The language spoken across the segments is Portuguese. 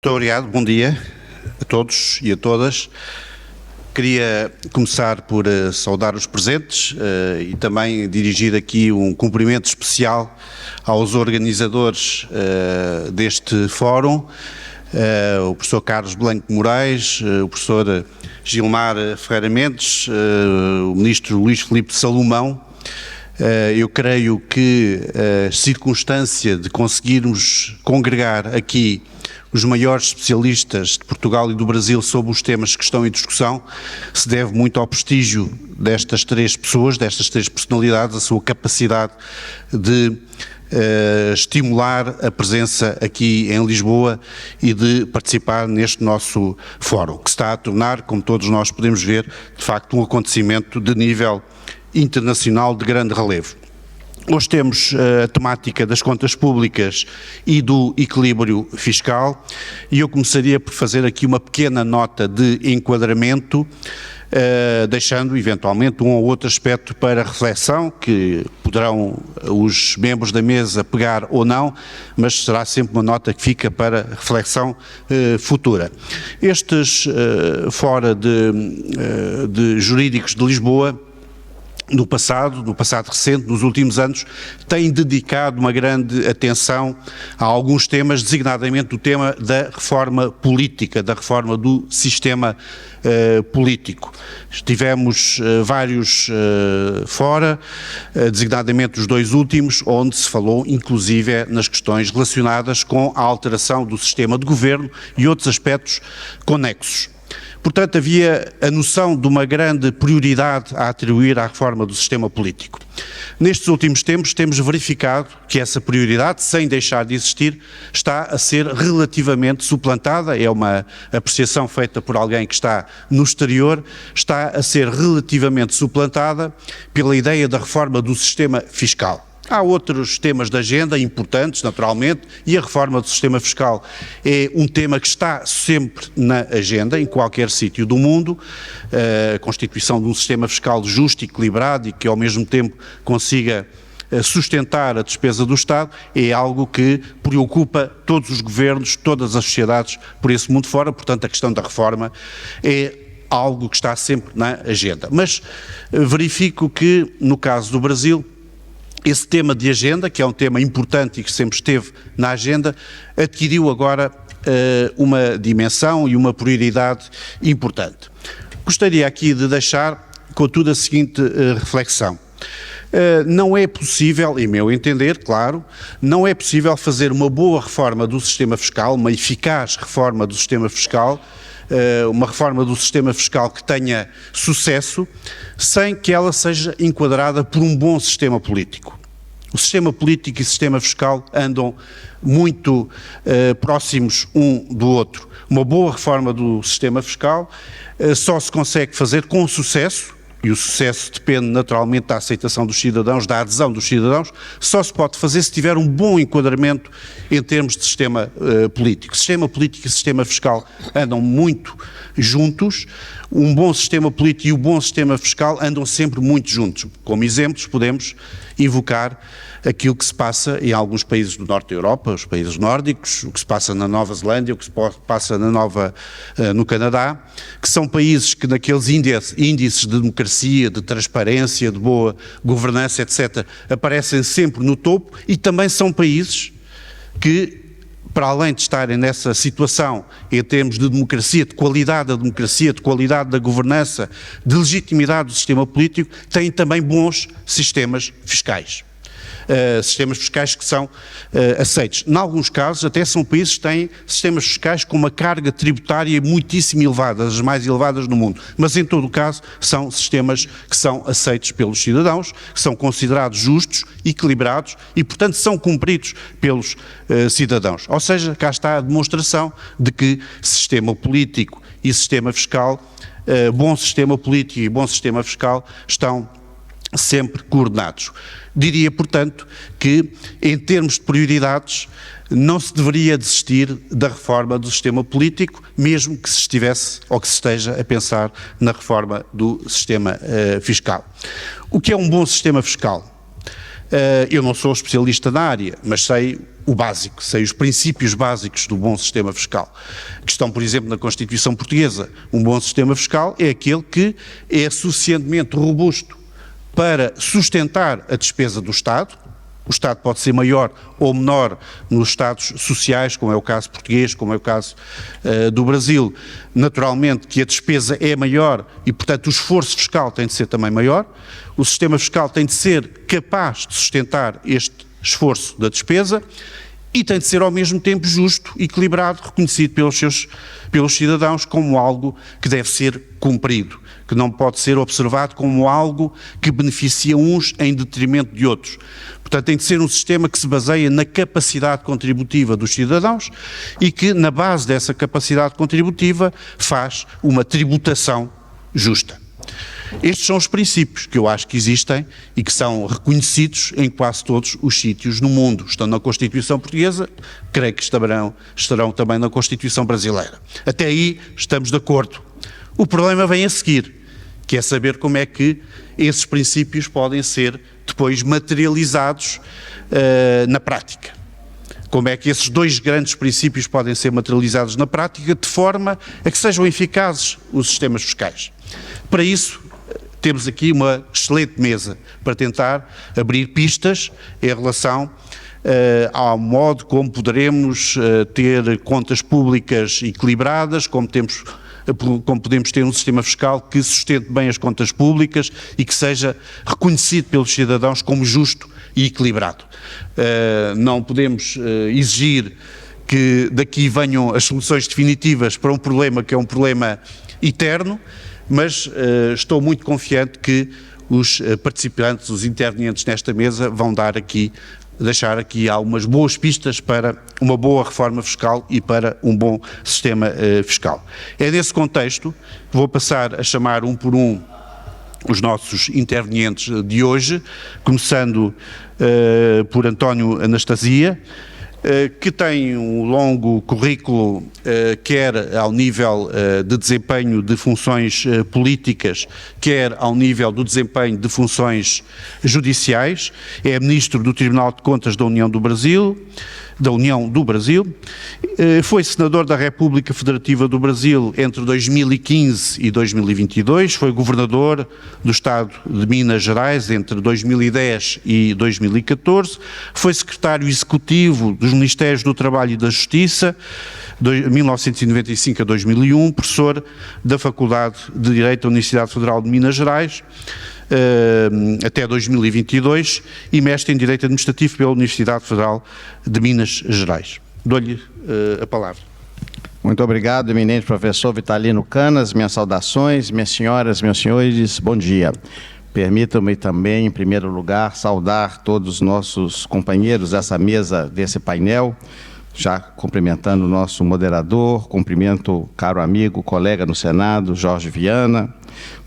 Muito obrigado, bom dia a todos e a todas. Queria começar por saudar os presentes e também dirigir aqui um cumprimento especial aos organizadores deste fórum, o professor Carlos Blanco Moraes, o professor Gilmar Ferreira Mendes, o ministro Luís Filipe Salomão. Eu creio que a circunstância de conseguirmos congregar aqui os maiores especialistas de Portugal e do Brasil sobre os temas que estão em discussão se deve muito ao prestígio destas três pessoas, destas três personalidades, a sua capacidade de estimular a presença aqui em Lisboa e de participar neste nosso fórum, que se está a tornar, como todos nós podemos ver, de facto um acontecimento de nível internacional de grande relevo. Hoje temos a temática das contas públicas e do equilíbrio fiscal e eu começaria por fazer aqui uma pequena nota de enquadramento, deixando eventualmente um ou outro aspecto para reflexão que poderão os membros da mesa pegar ou não, mas será sempre uma nota que fica para reflexão futura. Estes fora de jurídicos de Lisboa, no passado recente, nos últimos anos, tem dedicado uma grande atenção a alguns temas, designadamente o tema da reforma política, da reforma do sistema político. Tivemos vários fora, designadamente os dois últimos, onde se falou inclusive nas questões relacionadas com a alteração do sistema de governo e outros aspectos conexos. Portanto, havia a noção de uma grande prioridade a atribuir à reforma do sistema político. Nestes últimos tempos temos verificado que essa prioridade, sem deixar de existir, está a ser relativamente suplantada, é uma apreciação feita por alguém que está no exterior, está a ser relativamente suplantada pela ideia da reforma do sistema fiscal. Há outros temas da agenda importantes, naturalmente, e a reforma do sistema fiscal é um tema que está sempre na agenda, em qualquer sítio do mundo. A constituição de um sistema fiscal justo e equilibrado e que ao mesmo tempo consiga sustentar a despesa do Estado é algo que preocupa todos os governos, todas as sociedades por esse mundo fora, portanto a questão da reforma é algo que está sempre na agenda. Mas verifico que, no caso do Brasil, esse tema de agenda, que é um tema importante e que sempre esteve na agenda, adquiriu agora uma dimensão e uma prioridade importante. Gostaria aqui de deixar, contudo, a seguinte reflexão. Não é possível, em meu entender, claro, não é possível fazer uma boa reforma do sistema fiscal, uma eficaz reforma do sistema fiscal, uma reforma do sistema fiscal que tenha sucesso, sem que ela seja enquadrada por um bom sistema político. O sistema político e o sistema fiscal andam muito próximos um do outro. Uma boa reforma do sistema fiscal só se consegue fazer com sucesso, e o sucesso depende naturalmente da aceitação dos cidadãos, da adesão dos cidadãos, só se pode fazer se tiver um bom enquadramento em termos de sistema político. Sistema político e sistema fiscal andam muito juntos, um bom sistema político e o bom sistema fiscal andam sempre muito juntos. Como exemplos podemos invocar aquilo que se passa em alguns países do norte da Europa, os países nórdicos, o que se passa na Nova Zelândia, o que se passa no Canadá, que são países que naqueles índices de democracia, de transparência, de boa governança, etc., aparecem sempre no topo e também são países que, para além de estarem nessa situação em termos de democracia, de qualidade da democracia, de qualidade da governança, de legitimidade do sistema político, têm também bons sistemas fiscais. Sistemas fiscais que são aceitos. Em alguns casos, até são países que têm sistemas fiscais com uma carga tributária muitíssimo elevada, as mais elevadas no mundo, mas em todo o caso são sistemas que são aceitos pelos cidadãos, que são considerados justos, equilibrados e, portanto, são cumpridos pelos cidadãos. Ou seja, cá está a demonstração de que sistema político e sistema fiscal, bom sistema político e bom sistema fiscal estão sempre coordenados. Diria, portanto, que em termos de prioridades não se deveria desistir da reforma do sistema político, mesmo que se estivesse ou que se esteja a pensar na reforma do sistema fiscal. O que é um bom sistema fiscal? Eu não sou especialista na área, mas sei o básico, sem os princípios básicos do bom sistema fiscal, que estão, por exemplo, na Constituição Portuguesa. Um bom sistema fiscal é aquele que é suficientemente robusto para sustentar a despesa do Estado. O Estado pode ser maior ou menor nos Estados sociais, como é o caso português, como é o caso do Brasil. Naturalmente que a despesa é maior e, portanto, o esforço fiscal tem de ser também maior. O sistema fiscal tem de ser capaz de sustentar este esforço da despesa e tem de ser ao mesmo tempo justo, equilibrado, reconhecido pelos cidadãos como algo que deve ser cumprido, que não pode ser observado como algo que beneficia uns em detrimento de outros. Portanto, tem de ser um sistema que se baseia na capacidade contributiva dos cidadãos e que, na base dessa capacidade contributiva, faz uma tributação justa. Estes são os princípios que eu acho que existem e que são reconhecidos em quase todos os sítios no mundo. Estão na Constituição Portuguesa, creio que estarão também na Constituição Brasileira. Até aí estamos de acordo. O problema vem a seguir, que é saber como é que esses princípios podem ser depois materializados na prática. Como é que esses dois grandes princípios podem ser materializados na prática de forma a que sejam eficazes os sistemas fiscais. Para isso, temos aqui uma excelente mesa para tentar abrir pistas em relação ao modo como poderemos ter contas públicas equilibradas, como podemos ter um sistema fiscal que sustente bem as contas públicas e que seja reconhecido pelos cidadãos como justo e equilibrado. Não podemos exigir que daqui venham as soluções definitivas para um problema que é um problema eterno, mas estou muito confiante que os participantes, os intervenientes nesta mesa vão deixar aqui algumas boas pistas para uma boa reforma fiscal e para um bom sistema fiscal. É nesse contexto que vou passar a chamar um por um os nossos intervenientes de hoje, começando por António Anastasia, que tem um longo currículo, quer ao nível de desempenho de funções políticas, quer ao nível do desempenho de funções judiciais. É Ministro do Tribunal de Contas da União do Brasil, foi Senador da República Federativa do Brasil entre 2015 e 2022, foi Governador do Estado de Minas Gerais entre 2010 e 2014, foi Secretário Executivo dos Ministérios do Trabalho e da Justiça, de 1995 a 2001, professor da Faculdade de Direito da Universidade Federal de Minas Gerais, até 2022, e mestre em Direito Administrativo pela Universidade Federal de Minas Gerais. Dou-lhe a palavra. Muito obrigado, eminente professor Vitalino Canas. Minhas saudações, minhas senhoras, meus senhores, bom dia. Permitam-me também, em primeiro lugar, saudar todos os nossos companheiros dessa mesa, desse painel, já cumprimentando o nosso moderador, cumprimento o caro amigo, colega no Senado, Jorge Viana,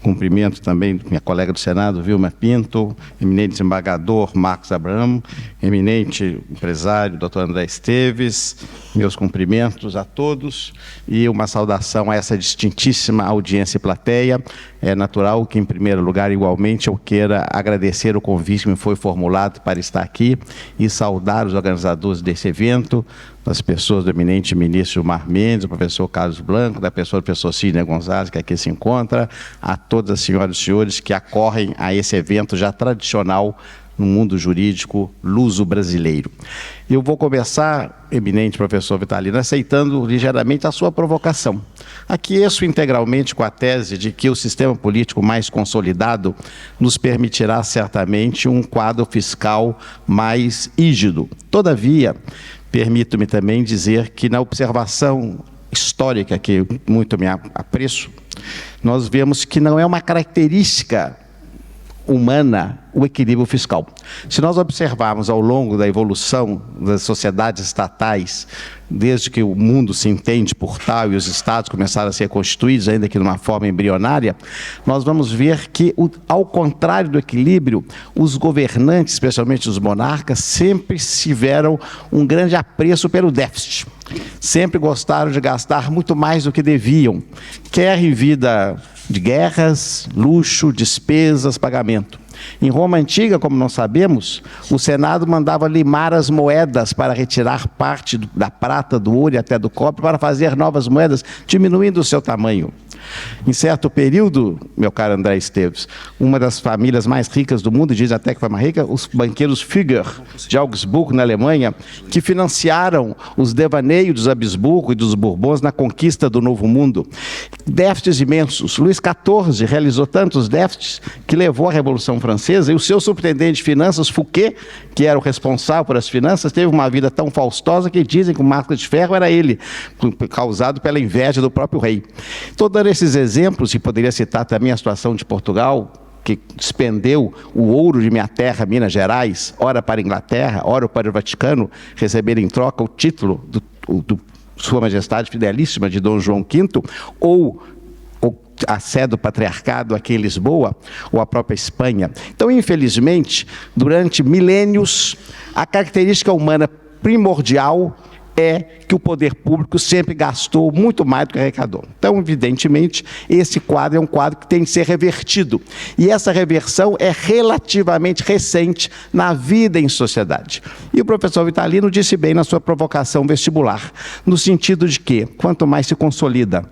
cumprimento também minha colega do Senado, Vilma Pinto, eminente desembargador Marcos Abramo, eminente empresário, doutor André Esteves, meus cumprimentos a todos e uma saudação a essa distintíssima audiência e plateia. É natural que, em primeiro lugar, igualmente, eu queira agradecer o convite que me foi formulado para estar aqui e saudar os organizadores desse evento, das pessoas do eminente ministro Gilmar Mendes, do professor Carlos Blanco, da pessoa do professor Sidney Gonzalez, que aqui se encontra, a todas as senhoras e senhores que acorrem a esse evento já tradicional no mundo jurídico luso-brasileiro. Eu vou começar, eminente professor Vitalino, aceitando ligeiramente a sua provocação. Aqueço integralmente com a tese de que o sistema político mais consolidado nos permitirá certamente um quadro fiscal mais rígido. Todavia, permito-me também dizer que na observação histórica, que muito me apreço, nós vemos que não é uma característica humana o equilíbrio fiscal. Se nós observarmos ao longo da evolução das sociedades estatais, desde que o mundo se entende por tal e os estados começaram a ser constituídos, ainda que de uma forma embrionária, nós vamos ver que, ao contrário do equilíbrio, os governantes, especialmente os monarcas, sempre tiveram um grande apreço pelo déficit. Sempre gostaram de gastar muito mais do que deviam, quer em vida de guerras, luxo, despesas, pagamento. Em Roma Antiga, como nós sabemos, o Senado mandava limar as moedas para retirar parte da prata, do ouro e até do cobre, para fazer novas moedas, diminuindo o seu tamanho. Em certo período, meu caro André Esteves, uma das famílias mais ricas do mundo, diz até que foi mais rica, os banqueiros Fugger, de Augsburgo, na Alemanha, que financiaram os devaneios dos Habsburgo e dos Bourbons na conquista do Novo Mundo. Déficits imensos. Luís XIV realizou tantos déficits que levou à Revolução Francesa, e o seu superintendente de finanças, Fouquet, que era o responsável por as finanças, teve uma vida tão faustosa que dizem que o marco de ferro era ele, causado pela inveja do próprio rei. Estou dando esses exemplos, e poderia citar também a situação de Portugal, que despendeu o ouro de minha terra, Minas Gerais, ora para a Inglaterra, ora para o Vaticano, receber em troca o título do Sua Majestade Fidelíssima de Dom João V, ou a sede do patriarcado aqui em Lisboa, ou a própria Espanha. Então, infelizmente, durante milênios, a característica humana primordial é que o poder público sempre gastou muito mais do que arrecadou. Então, evidentemente, esse quadro é um quadro que tem de ser revertido. E essa reversão é relativamente recente na vida em sociedade. E o professor Vitalino disse bem na sua provocação vestibular, no sentido de que, quanto mais se consolida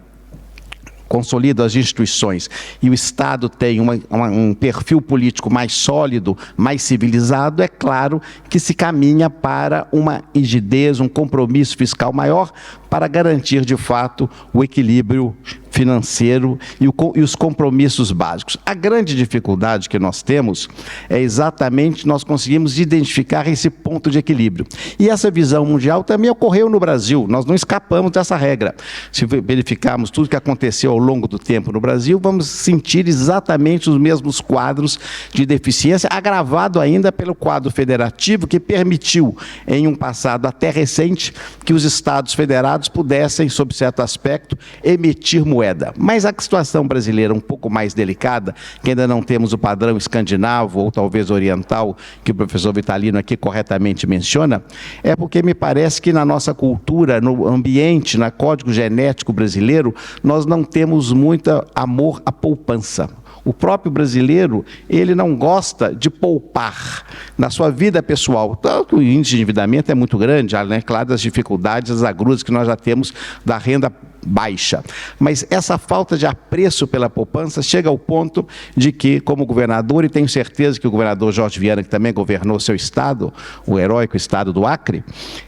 as instituições e o Estado tem um perfil político mais sólido, mais civilizado, é claro que se caminha para uma rigidez, um compromisso fiscal maior para garantir, de fato, o equilíbrio financeiro e os compromissos básicos. A grande dificuldade que nós temos é exatamente nós conseguimos identificar esse ponto de equilíbrio. E essa visão mundial também ocorreu no Brasil, nós não escapamos dessa regra. Se verificarmos tudo que aconteceu ao longo do tempo no Brasil, vamos sentir exatamente os mesmos quadros de deficiência, agravado ainda pelo quadro federativo, que permitiu, em um passado até recente, que os estados federados pudessem, sob certo aspecto, emitir moeda. Mas a situação brasileira é um pouco mais delicada, que ainda não temos o padrão escandinavo ou talvez oriental, que o professor Vitalino aqui corretamente menciona, é porque me parece que na nossa cultura, no ambiente, no código genético brasileiro, nós não temos muito amor à poupança. O próprio brasileiro, ele não gosta de poupar na sua vida pessoal. Tanto o índice de endividamento é muito grande, além, claro, das dificuldades, as agruras que nós já temos da renda baixa. Mas essa falta de apreço pela poupança chega ao ponto de que, como governador, e tenho certeza que o governador Jorge Viana, que também governou seu estado, o heróico estado do Acre,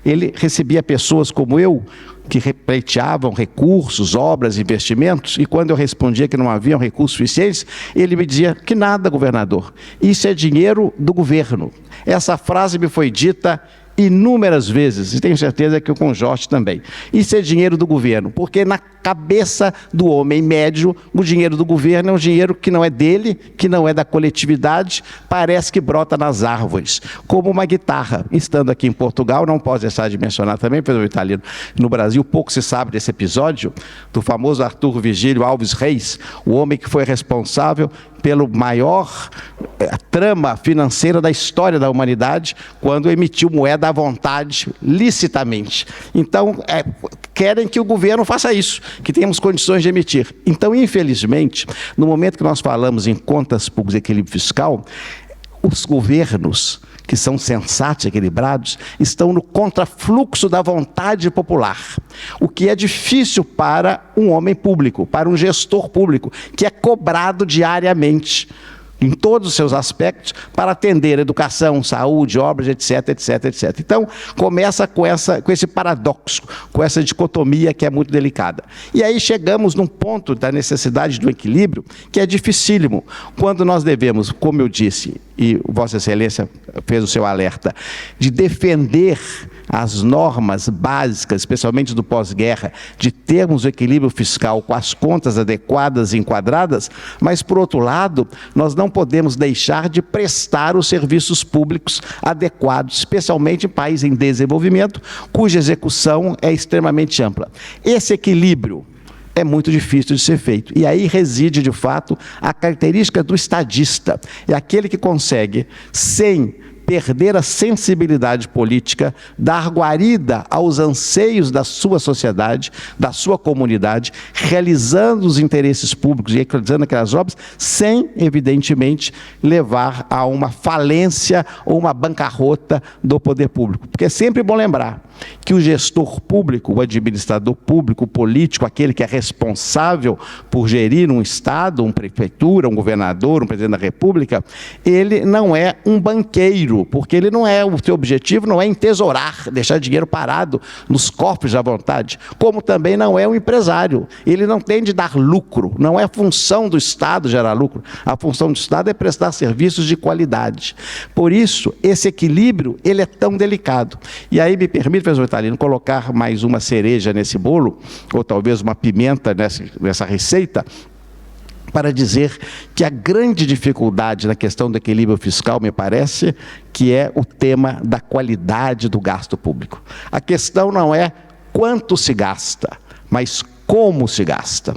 ele recebia pessoas como eu, que pleiteavam recursos, obras, investimentos, e quando eu respondia que não haviam recursos suficientes, ele me dizia que nada, governador, isso é dinheiro do governo. Essa frase me foi dita inúmeras vezes, e tenho certeza que o com Jorge também. Isso é dinheiro do governo, porque na cabeça do homem médio, o dinheiro do governo é um dinheiro que não é dele, que não é da coletividade, parece que brota nas árvores, como uma guitarra. Estando aqui em Portugal, não posso deixar de mencionar também, professor Vitalino, no Brasil pouco se sabe desse episódio, do famoso Arthur Vigílio Alves Reis, o homem que foi responsável pelo maior trama financeira da história da humanidade, quando emitiu moeda à vontade, licitamente. Então, querem que o governo faça isso, que tenhamos condições de emitir. Então, infelizmente, no momento que nós falamos em contas públicas e equilíbrio fiscal, os governos, que são sensatos e equilibrados, estão no contrafluxo da vontade popular, o que é difícil para um homem público, para um gestor público, que é cobrado diariamente, em todos os seus aspectos, para atender educação, saúde, obras, etc, etc, etc. Então, começa com esse paradoxo, com essa dicotomia que é muito delicada. E aí chegamos num ponto da necessidade do equilíbrio, que é dificílimo, quando nós devemos, como eu disse, e Vossa Excelência fez o seu alerta, de defender as normas básicas, especialmente do pós-guerra, de termos o equilíbrio fiscal com as contas adequadas e enquadradas, mas, por outro lado, nós não podemos deixar de prestar os serviços públicos adequados, especialmente em países em desenvolvimento, cuja execução é extremamente ampla. Esse equilíbrio é muito difícil de ser feito. E aí reside, de fato, a característica do estadista. É aquele que consegue, sem perder a sensibilidade política, dar guarida aos anseios da sua sociedade, da sua comunidade, realizando os interesses públicos e realizando aquelas obras, sem, evidentemente, levar a uma falência ou uma bancarrota do poder público. Porque é sempre bom lembrar que o gestor público, o administrador público, o político, aquele que é responsável por gerir um Estado, uma prefeitura, um governador, um presidente da República, ele não é um banqueiro, porque ele não é, o seu objetivo não é entesourar, deixar dinheiro parado nos cofres à vontade, como também não é um empresário. Ele não tem de dar lucro, não é função do Estado gerar lucro, a função do Estado é prestar serviços de qualidade. Por isso, esse equilíbrio, ele é tão delicado. E aí me permite, professor Vitalino, colocar mais uma cereja nesse bolo, ou talvez uma pimenta nessa receita, para dizer que a grande dificuldade na questão do equilíbrio fiscal, me parece, que é o tema da qualidade do gasto público. A questão não é quanto se gasta, mas como se gasta.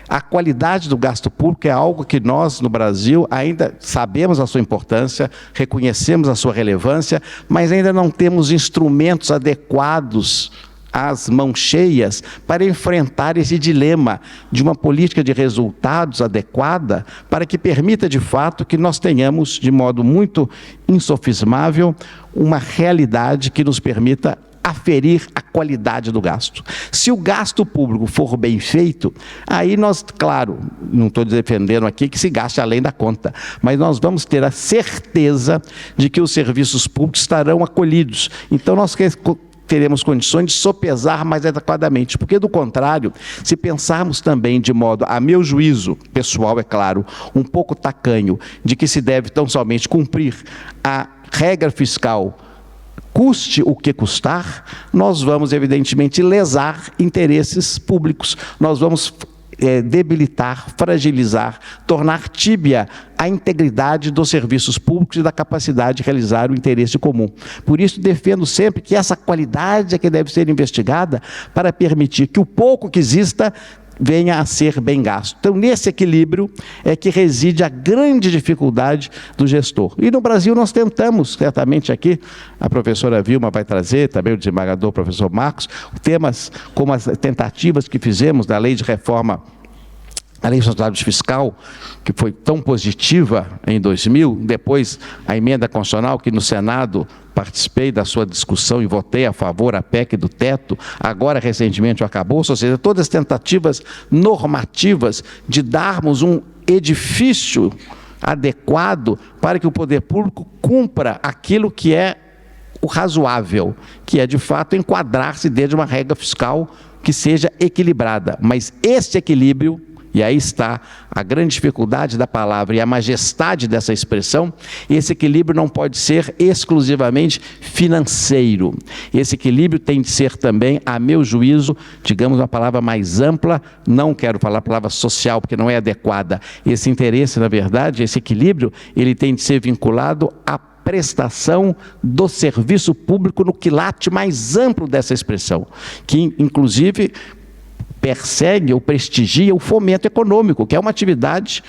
A qualidade do gasto público é algo que nós, no Brasil, ainda sabemos a sua importância, reconhecemos a sua relevância, mas ainda não temos instrumentos adequados às mãos cheias para enfrentar esse dilema de uma política de resultados adequada para que permita, de fato, que nós tenhamos, de modo muito insofismável, uma realidade que nos permita aferir a qualidade do gasto. Se o gasto público for bem feito, aí nós, claro, não estou defendendo aqui que se gaste além da conta, mas nós vamos ter a certeza de que os serviços públicos estarão acolhidos. Então nós teremos condições de sopesar mais adequadamente, porque do contrário, se pensarmos também de modo, a meu juízo pessoal, é claro, um pouco tacanho, de que se deve tão somente cumprir a regra fiscal, custe o que custar, nós vamos, evidentemente, lesar interesses públicos, nós vamos debilitar, fragilizar, tornar tíbia a integridade dos serviços públicos e da capacidade de realizar o interesse comum. Por isso, defendo sempre que essa qualidade é que deve ser investigada para permitir que o pouco que exista venha a ser bem gasto. Então, nesse equilíbrio é que reside a grande dificuldade do gestor. E no Brasil nós tentamos, certamente aqui, a professora Vilma vai trazer, também o desembargador, o professor Marcos, temas como as tentativas que fizemos da lei de reforma, a lei de responsabilidade fiscal, que foi tão positiva em 2000, depois a emenda constitucional, que no Senado participei da sua discussão e votei a favor, a PEC do teto, agora recentemente acabou, ou seja, todas as tentativas normativas de darmos um edifício adequado para que o poder público cumpra aquilo que é o razoável, que é de fato enquadrar-se dentro de uma regra fiscal que seja equilibrada. Mas esse equilíbrio, e aí está a grande dificuldade da palavra e a majestade dessa expressão, esse equilíbrio não pode ser exclusivamente financeiro. Esse equilíbrio tem de ser também, a meu juízo, digamos uma palavra mais ampla, não quero falar a palavra social, porque não é adequada. Esse interesse, na verdade, esse equilíbrio, ele tem de ser vinculado à prestação do serviço público no quilate mais amplo dessa expressão, que, inclusive, persegue ou prestigia o fomento econômico, que é uma atividade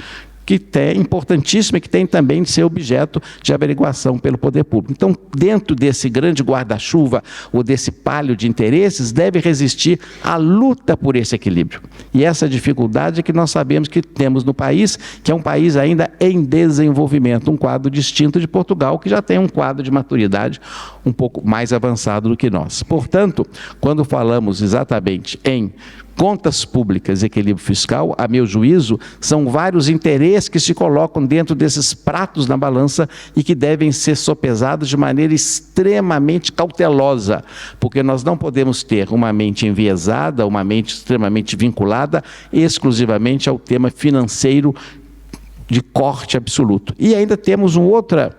que é importantíssima e que tem também de ser objeto de averiguação pelo poder público. Então, dentro desse grande guarda-chuva ou desse palio de interesses, deve resistir a luta por esse equilíbrio. E essa dificuldade é que nós sabemos que temos no país, que é um país ainda em desenvolvimento, um quadro distinto de Portugal, que já tem um quadro de maturidade um pouco mais avançado do que nós. Portanto, quando falamos exatamente em contas públicas e equilíbrio fiscal, a meu juízo, são vários interesses que se colocam dentro desses pratos na balança e que devem ser sopesados de maneira extremamente cautelosa, porque nós não podemos ter uma mente enviesada, uma mente extremamente vinculada exclusivamente ao tema financeiro de corte absoluto. E ainda temos um outro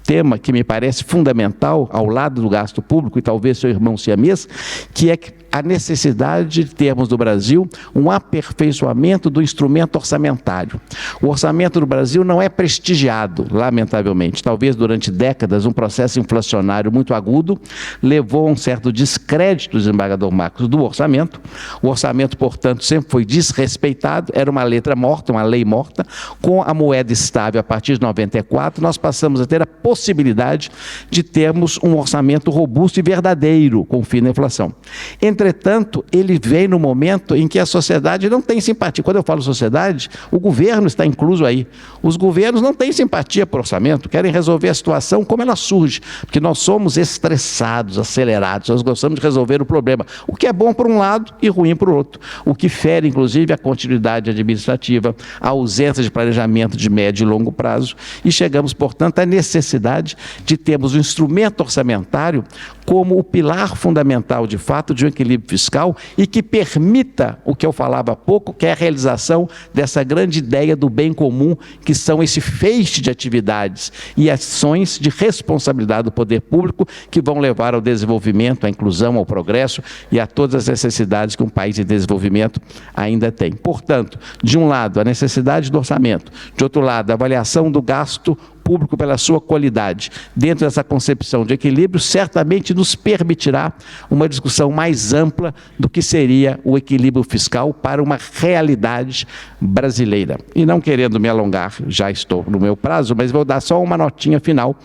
tema que me parece fundamental ao lado do gasto público, e talvez seu irmão siamês, que é que a necessidade de termos no Brasil um aperfeiçoamento do instrumento orçamentário. O orçamento do Brasil não é prestigiado, lamentavelmente. Talvez durante décadas um processo inflacionário muito agudo levou a um certo descrédito do desembargador Marcos do orçamento. O orçamento, portanto, sempre foi desrespeitado, era uma letra morta, uma lei morta. Com a moeda estável a partir de 94, nós passamos a ter a possibilidade de termos um orçamento robusto e verdadeiro, com fim na inflação. Entretanto, ele vem no momento em que a sociedade não tem simpatia. Quando eu falo sociedade, o governo está incluso aí. Os governos não têm simpatia por orçamento, querem resolver a situação como ela surge, porque nós somos estressados, acelerados, nós gostamos de resolver o problema, o que é bom por um lado e ruim por outro, o que fere, inclusive, a continuidade administrativa, a ausência de planejamento de médio e longo prazo, e chegamos, portanto, à necessidade de termos um instrumento orçamentário como o pilar fundamental, de fato, de um equilíbrio fiscal e que permita o que eu falava há pouco, que é a realização dessa grande ideia do bem comum, que são esse feixe de atividades e ações de responsabilidade do poder público que vão levar ao desenvolvimento, à inclusão, ao progresso e a todas as necessidades que um país em desenvolvimento ainda tem. Portanto, de um lado, a necessidade do orçamento, de outro lado, a avaliação do gasto público pela sua qualidade. Dentro dessa concepção de equilíbrio, certamente nos permitirá uma discussão mais ampla do que seria o equilíbrio fiscal para uma realidade brasileira. E não querendo me alongar, já estou no meu prazo, mas vou dar só uma notinha final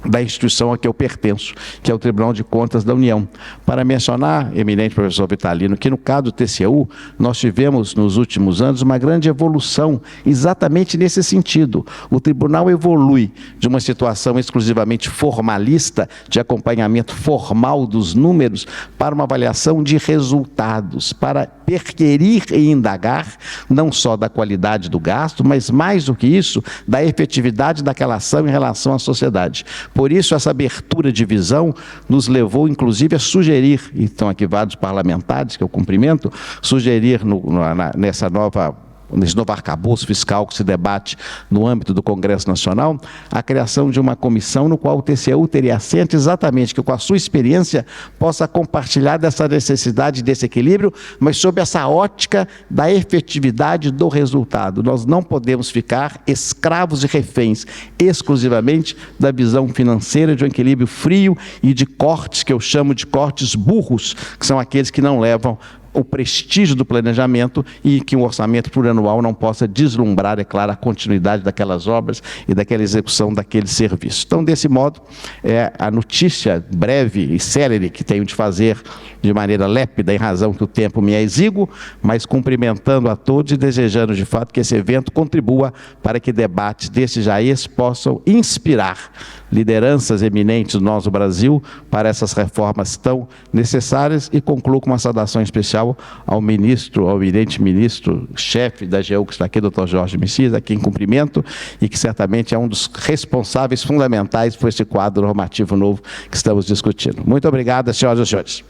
da instituição a que eu pertenço, que é o Tribunal de Contas da União. Para mencionar, eminente professor Vitalino, que no caso do TCU, nós tivemos nos últimos anos uma grande evolução exatamente nesse sentido. O tribunal evolui de uma situação exclusivamente formalista, de acompanhamento formal dos números, para uma avaliação de resultados, para perquirir e indagar, não só da qualidade do gasto, mas mais do que isso, da efetividade daquela ação em relação à sociedade. Por isso, essa abertura de visão nos levou, inclusive, a sugerir, e estão aqui vários parlamentares que eu cumprimento, sugerir nesse novo arcabouço fiscal que se debate no âmbito do Congresso Nacional, a criação de uma comissão no qual o TCU teria assento exatamente que com a sua experiência possa compartilhar dessa necessidade, desse equilíbrio, mas sob essa ótica da efetividade do resultado. Nós não podemos ficar escravos e reféns exclusivamente da visão financeira de um equilíbrio frio e de cortes que eu chamo de cortes burros, que são aqueles que não levam o prestígio do planejamento e que um orçamento plurianual não possa deslumbrar, é claro, a continuidade daquelas obras e daquela execução daquele serviço. Então, desse modo, é a notícia breve e célere que tenho de fazer de maneira lépida, em razão que o tempo me é exíguo, mas cumprimentando a todos e desejando, de fato, que esse evento contribua para que debates desse jaez possam inspirar lideranças eminentes do nosso Brasil para essas reformas tão necessárias, e concluo com uma saudação especial ao ministro, ao eminente ministro, chefe da AGU, que está aqui, Dr. Jorge Messias, aqui em cumprimento, e que certamente é um dos responsáveis fundamentais por esse quadro normativo novo que estamos discutindo. Muito obrigado, senhoras e senhores.